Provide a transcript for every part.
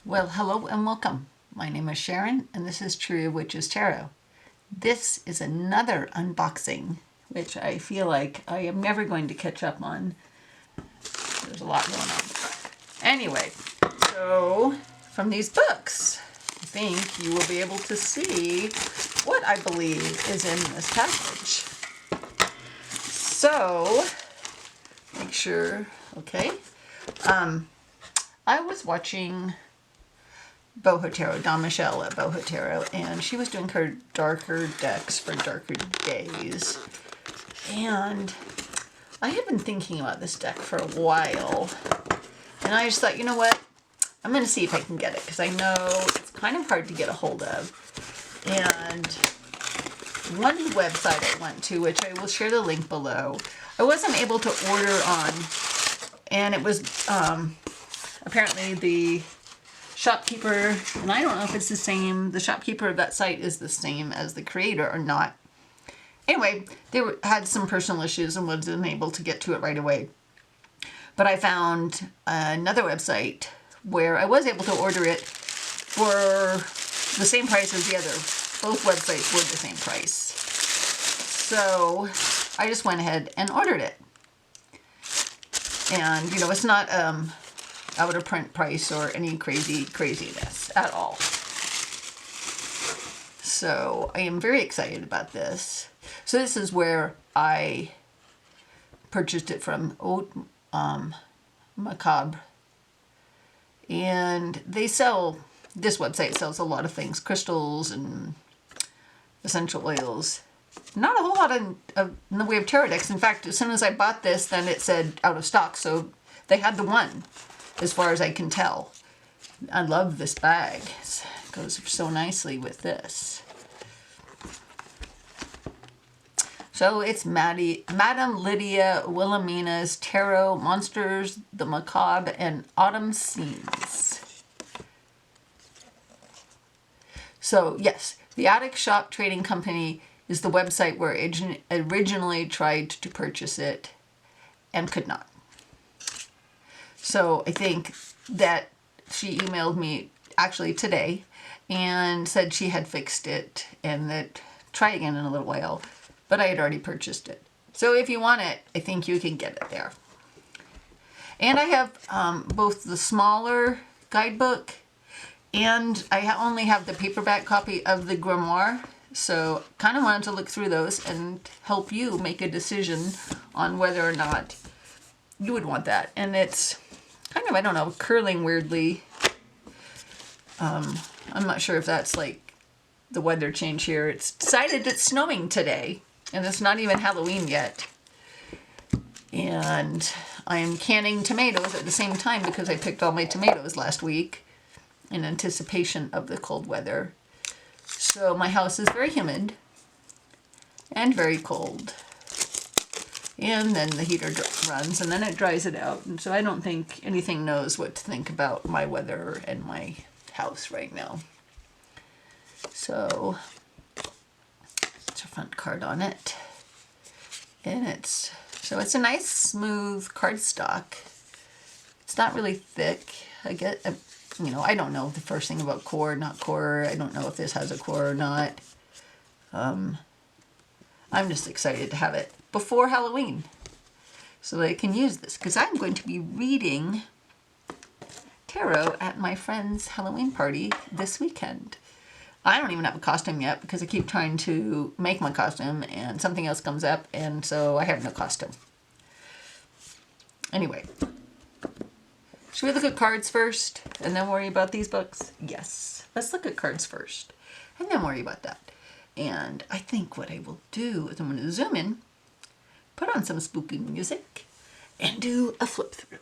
Well, hello and welcome. My name is Sharon and this is Trio.of.Witches Tarot. This is another unboxing, which I feel like I am never going to catch up on. There's a lot going on. Anyway, so from these books, I think you will be able to see what I believe is in this package. So, make sure, okay. I was watching Boho Tarot, Don Michelle at Boho Tarot, and she was doing her darker decks for darker days. And I had been thinking about this deck for a while, and I just thought, you know what? I'm going to see if I can get it, because I know it's kind of hard to get a hold of. And one website I went to, which I will share the link below, I wasn't able to order on, and it was apparently the shopkeeper, and I don't know if it's the same, the shopkeeper of that site is the same as the creator or not. Anyway, they had some personal issues and wasn't able to get to it right away. But I found another website where I was able to order it for the same price as the other. Both websites were the same price. So I just went ahead and ordered it. And, you know, it's not out of print price or any craziness at all. So I am very excited about this. So this is where I purchased it from Macabre. And they sell, this website sells a lot of things, crystals and essential oils. Not a whole lot in the way of tarot decks. In fact, as soon as I bought this, then it said out of stock. So they had the one, as far as I can tell. I love this bag. It goes so nicely with this. So it's Madam Lydia Wilhelmina's Tarot, Monsters, the Macabre, and Autumn Scenes. So yes, the Attic Shop Trading Company is the website where I originally tried to purchase it and could not. So I think that she emailed me actually today and said she had fixed it and that try again in a little while, but I had already purchased it. So if you want it, I think you can get it there. And I have both the smaller guidebook and I only have the paperback copy of the Grimoire. So kind of wanted to look through those and help you make a decision on whether or not you would want that. And it's kind of, I don't know, curling weirdly. I'm not sure if that's like the weather change here. It's decided it's snowing today, and it's not even Halloween yet. And I'm canning tomatoes at the same time because I picked all my tomatoes last week in anticipation of the cold weather. So my house is very humid and very cold. And then the heater runs and then it dries it out. And so I don't think anything knows what to think about my weather and my house right now. So it's a front card on it. And it's a nice smooth cardstock. It's not really thick. I get, you know, I don't know the first thing about core, not core. I don't know if this has a core or not. I'm just excited to have it before Halloween so that I can use this because I'm going to be reading tarot at my friend's Halloween party this weekend. I don't even have a costume yet because I keep trying to make my costume and something else comes up and so I have no costume. Anyway, should we look at cards first and then worry about these books? Yes, let's look at cards first and then worry about that. And I think what I will do is I'm going to zoom in, put on some spooky music, and do a flip through.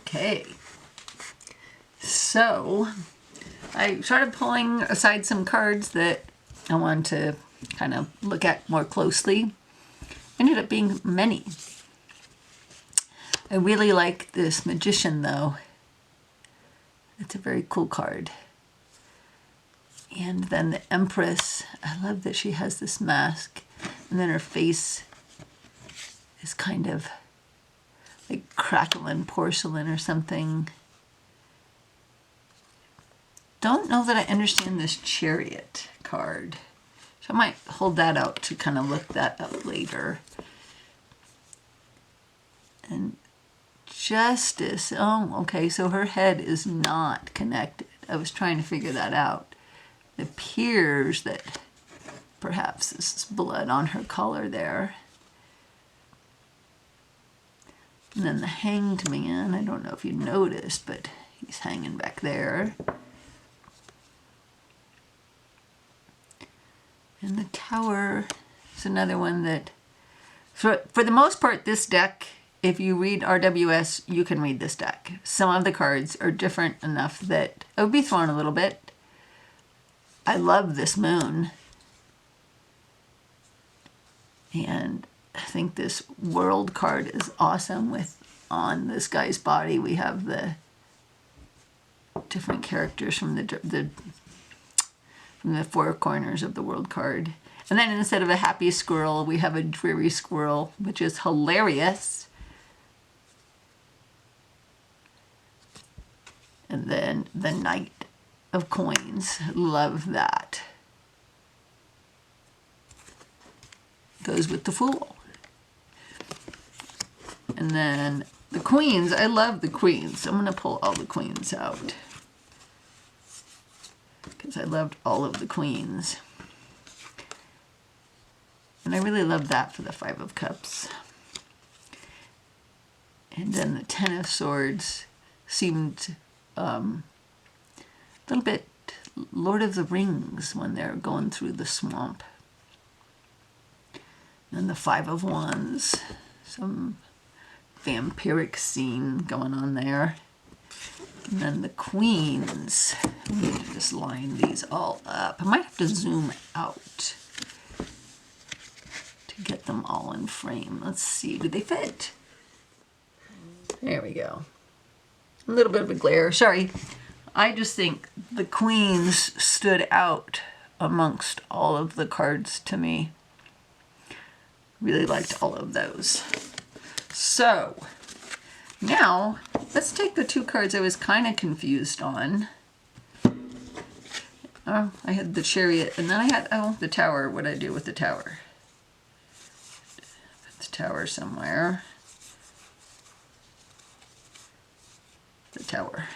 Okay. So I started pulling aside some cards that I wanted to kind of look at more closely. Ended up being many. I really like this Magician though. It's a very cool card. And then the Empress, I love that she has this mask, and then her face is kind of like crackling porcelain or something. Don't know that I understand this Chariot card, so I might hold that out to kind of look that up later. And Justice, oh, okay, so her head is not connected. I was trying to figure that out. It appears that perhaps this is blood on her collar there. And then the Hanged Man, I don't know if you noticed, but he's hanging back there. And the Tower is another one that, for the most part, this deck, if you read RWS, you can read this deck. Some of the cards are different enough that I would be thrown a little bit. I love this Moon. And I think this World card is awesome. With on this guy's body, we have the different characters from the four corners of the World card. And then instead of a happy squirrel, we have a dreary squirrel, which is hilarious. And then the Knight of Coins. Love that. Goes with the Fool. And then the Queens. I love the Queens. I'm going to pull all the Queens out, because I loved all of the Queens. And I really love that for the Five of Cups. And then the Ten of Swords seemed a little bit Lord of the Rings when they're going through the swamp. And the Five of Wands, some vampiric scene going on there. And then the Queens. I need to just line these all up. I might have to zoom out to get them all in frame. Let's see, do they fit? There we go. A little bit of a glare, sorry. I just think the Queens stood out amongst all of the cards to me. Really liked all of those. So now let's take the two cards I was kind of confused on. Oh, I had the Chariot, and then I had, oh, the Tower. What did I do with the Tower? Put the Tower somewhere. The Tower.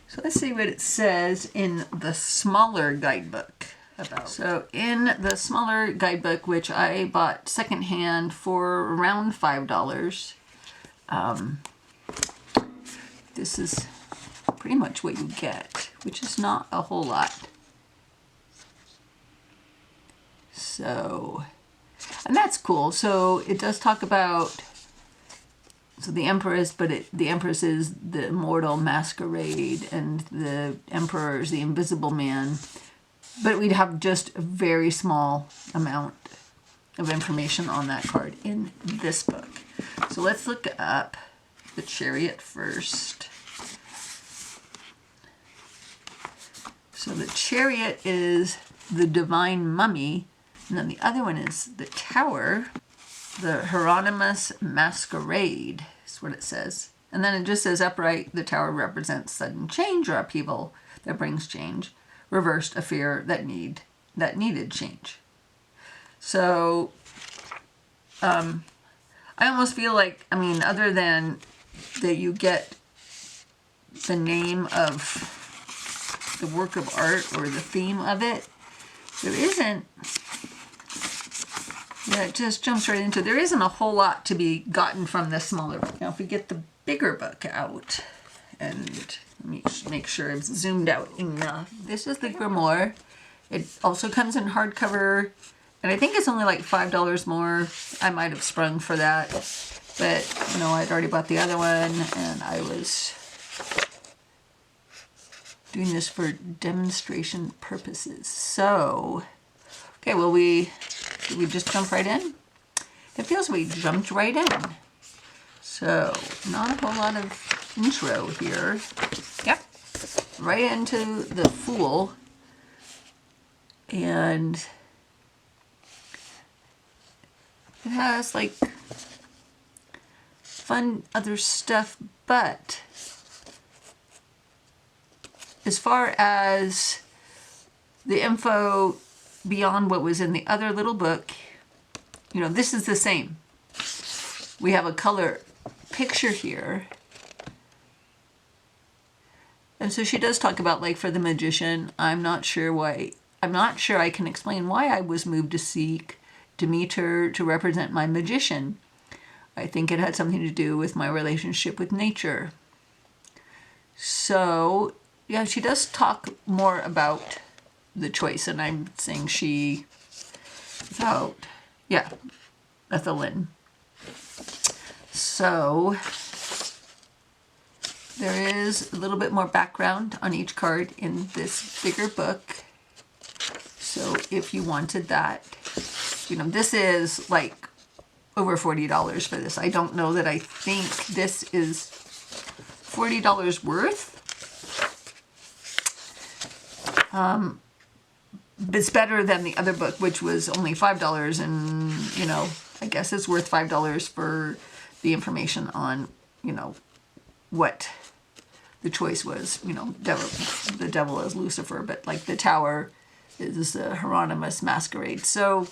So let's see what it says in the smaller guidebook about. So in the smaller guidebook, which I bought secondhand for around $5, this is pretty much what you get, which is not a whole lot. So, and that's cool. So it does talk about, so the Empress, but the Empress is the immortal masquerade, and the Emperor is the invisible man. But we'd have just a very small amount of information on that card in this book. So let's look up the Chariot first. So the Chariot is the Divine Mummy, and then the other one is the Tower, the Hieronymus Masquerade, is what it says. And then it just says upright, the Tower represents sudden change or upheaval that brings change. Reversed, a fear that needed change. So I almost feel like, I mean, other than that you get the name of the work of art or the theme of it, there isn't, yeah, it just jumps right into, there isn't a whole lot to be gotten from this smaller book. Now if we get the bigger book out, and let me make sure I've zoomed out enough. This is the Grimoire. It also comes in hardcover, and I think it's only like $5 more. I might have sprung for that. but you know, I'd already bought the other one and I was doing this for demonstration purposes. So, okay, well, did we just jump right in? It feels we jumped right in. So, not a whole lot of intro here. Yep, right into the Fool. And it has like fun other stuff, but as far as the info beyond what was in the other little book, you know, this is the same. We have a color picture here. And so she does talk about, like, for the magician, I'm not sure I can explain why I was moved to seek Demeter to represent my magician. I think it had something to do with my relationship with nature. So, yeah, she does talk more about the choice, and I'm saying she, without, yeah, Ethelyn. So, there is a little bit more background on each card in this bigger book. So if you wanted that, you know, this is like over $40 for this. I don't know that I think this is $40 worth. It's better than the other book, which was only $5, and, you know, I guess it's worth $5 for the information on, you know, what the choice was. You know, the devil is Lucifer, but like the tower is the Hieronymus masquerade. So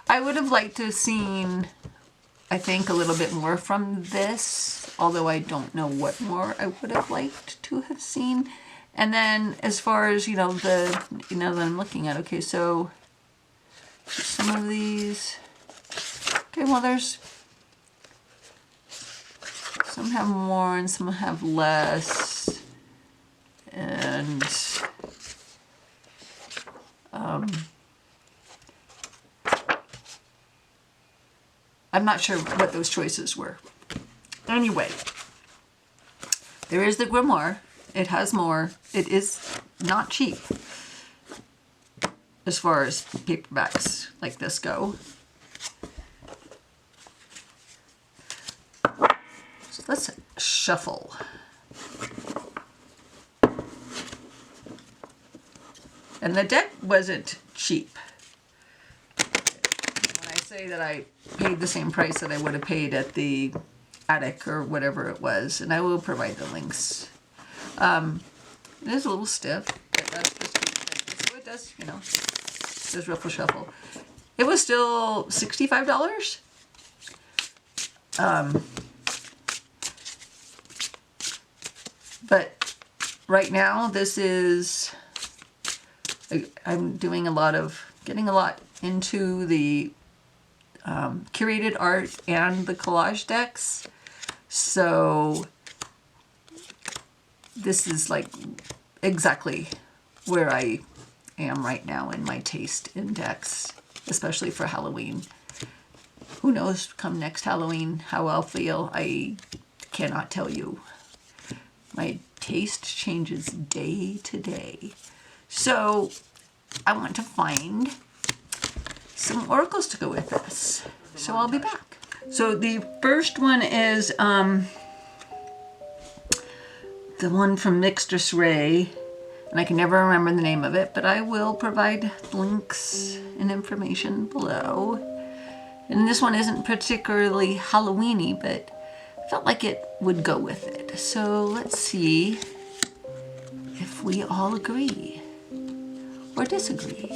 I would have liked to have seen, I think, a little bit more from this, although I don't know what more I would have liked to have seen. And then as far as, you know, that I'm looking at, okay, so some of these, okay, well, there's, some have more and some have less, and I'm not sure what those choices were. Anyway, there is the grimoire. It has more. It is not cheap as far as paperbacks like this go. So let's shuffle. And the deck wasn't cheap. When I say that I paid the same price that I would have paid at the attic or whatever it was, and I will provide the links. It is a little stiff, but that's just so it does, you know, it does ruffle shuffle. It was still $65. But right now this is, I'm doing getting a lot into the curated art and the collage decks. So this is like exactly where I am right now in my taste in decks, especially for Halloween. Who knows come next Halloween how I'll feel? I cannot tell you. My taste changes day to day. So I want to find some oracles to go with this. So I'll be back. So the first one is the one from Mistress Ray, and I can never remember the name of it, but I will provide links and information below. And this one isn't particularly Halloween-y, but I felt like it would go with it. So let's see if we all agree, or disagree,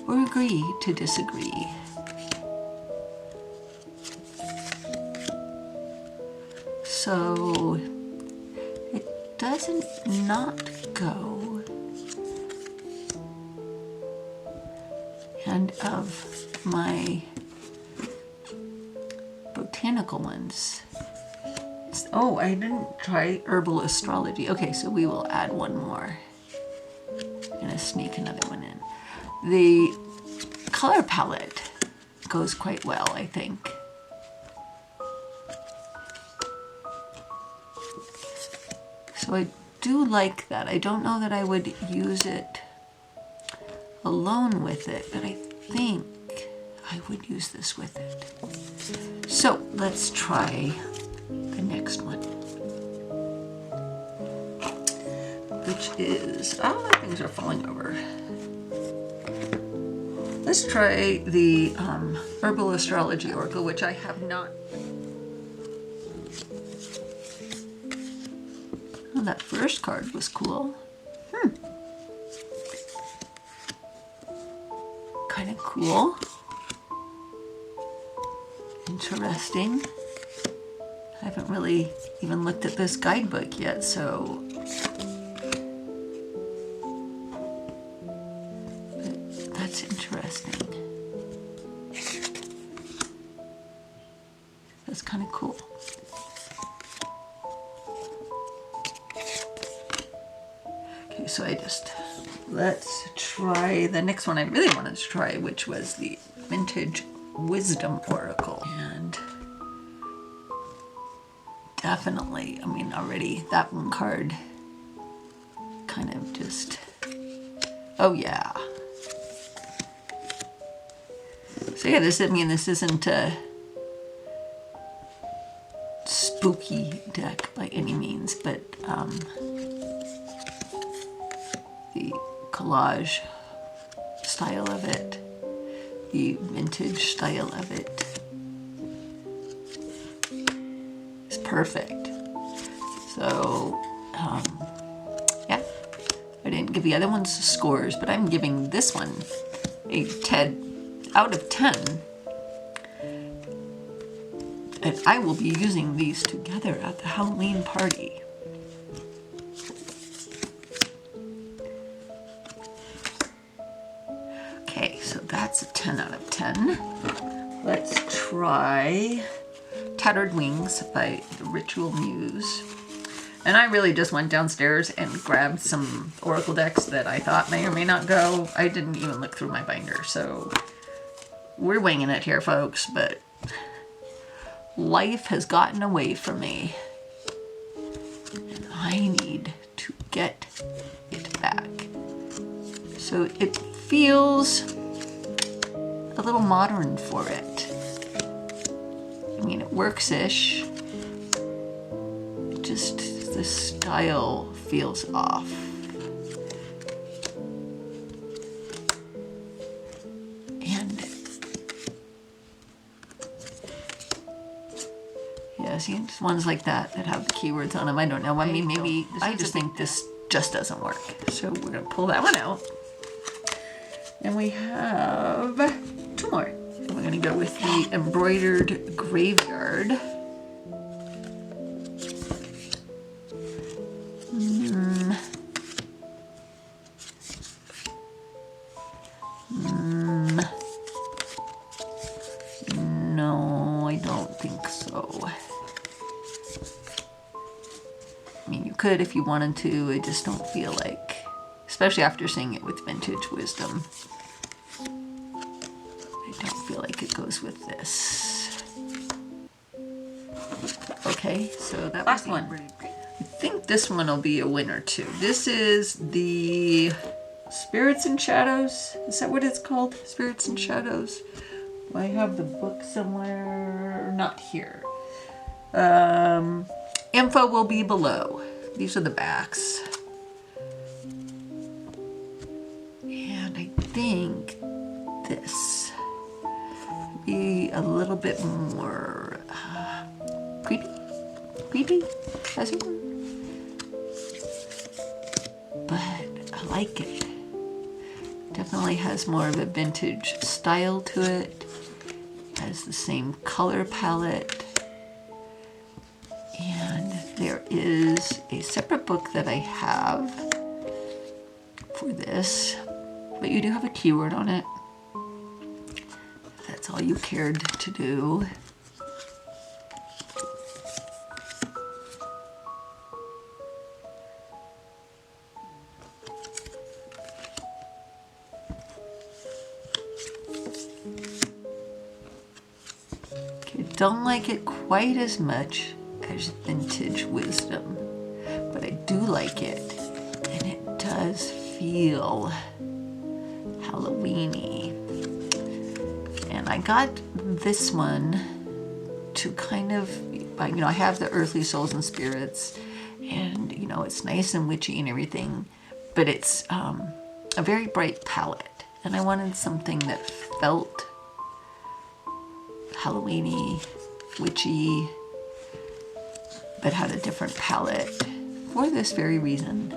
or agree to disagree. So it doesn't not go. And of my botanical ones, oh, I didn't try herbal astrology. Okay, so we will add one more. I'm gonna sneak another one in. The color palette goes quite well, I think. So I do like that. I don't know that I would use it alone with it, but I think I would use this with it. So let's try the next one, which is, oh, things are falling over. Let's try the Herbal Astrology Oracle, which I have not. Oh, that first card was cool. Kind of cool. Interesting. I haven't really even looked at this guidebook yet, so. But that's interesting. That's kind of cool. Okay, so let's try the next one I really wanted to try, which was the Vintage Wisdom Oracle. And definitely, I mean, already that one card kind of just, oh yeah. So yeah, this isn't a spooky deck by any means, but the collage style of it, the vintage style of it is perfect. So yeah, I didn't give the other ones scores, but I'm giving this one a 10 out of 10. And I will be using these together at the Halloween party. Okay, so that's a 10 out of 10. Let's try Tattered Wings by the Ritual Muse. And I really just went downstairs and grabbed some oracle decks that I thought may or may not go. I didn't even look through my binder, so we're winging it here, folks, but life has gotten away from me, and I need to get it back. So it feels a little modern for it. I mean, it works-ish. Just the style feels off. See, just ones like that have the keywords on them. I don't know. I mean, maybe I just think this just doesn't work. So we're gonna pull that one out, and we have 2 more. And we're gonna go with the Embroidered Graveyard. No, I don't think so. I mean, you could if you wanted to. I just don't feel like, especially after seeing it with Vintage Wisdom, I don't feel like it goes with this. Okay, so that was one. I think this one will be a winner too. This is the Spirits and Shadows. Is that what it's called? Spirits and Shadows. I have the book somewhere. Not here. Info will be below. These are the backs. And I think this would be a little bit more creepy, as it were. But I like it. Definitely has more of a vintage style to it. Has the same color palette. And there is a separate book that I have for this, but you do have a keyword on it. That's all you cared to do. I don't like it quite as much as Vintage Wisdom, but I do like it, and it does feel Halloween-y. And I got this one to kind of, you know, I have the earthly souls and spirits, and you know, it's nice and witchy and everything, but it's a very bright palette, and I wanted something that felt Halloween-y, witchy, but had a different palette for this very reason.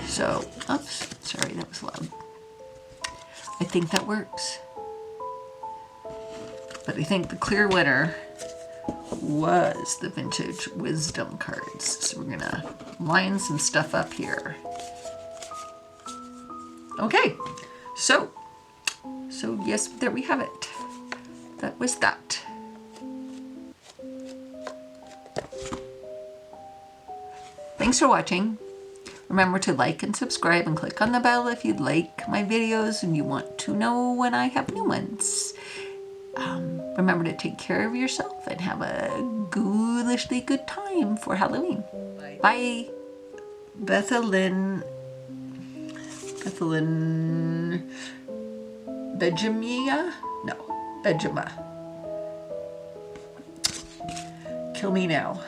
So, oops, sorry, that was loud. I think that works. But I think the clear winner was the Vintage Wisdom cards. So we're gonna line some stuff up here. Okay, so yes, there we have it. That was that. Thanks for watching. Remember to like and subscribe and click on the bell if you like my videos and you want to know when I have new ones. Remember to take care of yourself and have a ghoulishly good time for Halloween. Bye. Bethelyn Benjamia? No, Benjama. Kill me now.